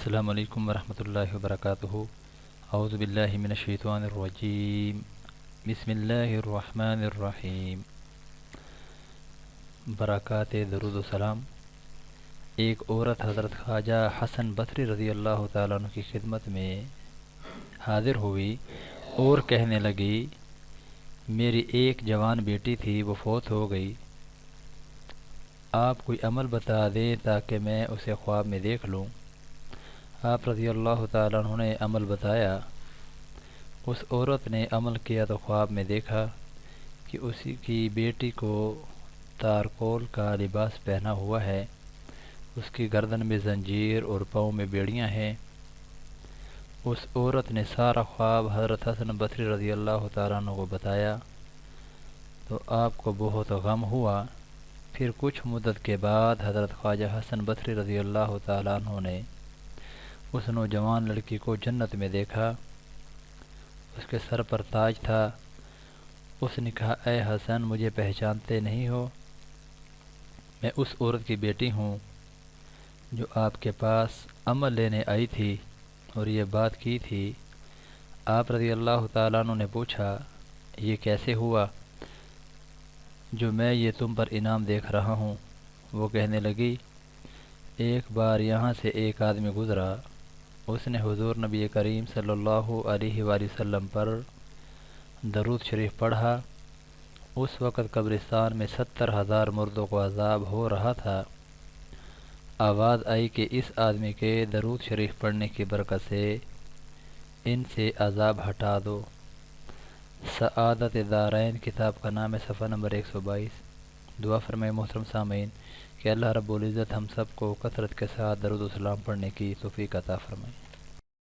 السلام علیکم ورحمۃ اللہ وبرکاتہ۔ اعوذ باللہ من الشیطان الرجیم، بسم اللہ الرحمن الرحیم۔ برکات درود و سلام۔ ایک عورت حضرت خواجہ حسن بصری رضی اللہ تعالیٰ عنہ کی خدمت میں حاضر ہوئی اور کہنے لگی، میری ایک جوان بیٹی تھی، وہ فوت ہو گئی، آپ کوئی عمل بتا دیں تاکہ میں اسے خواب میں دیکھ لوں۔ آپ رضی اللہ تعالیٰ عنہ نے عمل بتایا۔ اس عورت نے عمل کیا تو خواب میں دیکھا کہ اسی کی بیٹی کو تارکول کا لباس پہنا ہوا ہے، اس کی گردن میں زنجیر اور پاؤں میں بیڑیاں ہیں۔ اس عورت نے سارا خواب حضرت حسن بصری رضی اللہ تعالیٰ عنہ کو بتایا تو آپ کو بہت غم ہوا۔ پھر کچھ مدت کے بعد حضرت خواجہ حسن بصری رضی اللہ تعالیٰ عنہ نے اس نوجوان لڑکی کو جنت میں دیکھا، اس کے سر پر تاج تھا۔ اس نے کہا، اے حسن، مجھے پہچانتے نہیں ہو؟ میں اس عورت کی بیٹی ہوں جو آپ کے پاس عمل لینے آئی تھی اور یہ بات کی تھی۔ آپ رضی اللہ تعالیٰ عنہ نے پوچھا، یہ کیسے ہوا جو میں یہ تم پر انعام دیکھ رہا ہوں؟ وہ کہنے لگی، ایک بار یہاں سے ایک آدمی گزرا، اس نے حضور نبی کریم صلی اللہ علیہ وآلہ وسلم پر درود شریف پڑھا۔ اس وقت قبرستان میں 70,000 مردوں کو عذاب ہو رہا تھا۔ آواز آئی کہ اس آدمی کے درود شریف پڑھنے کی برکت سے ان سے عذاب ہٹا دو۔ سعادت دارین کتاب کا نام ہے، صفحہ نمبر 122۔ دعا فرمائے محترم سامعین کہ اللہ رب العزت ہم سب کو کثرت کے ساتھ درود و سلام پڑھنے کی توفیق عطا فرمائے۔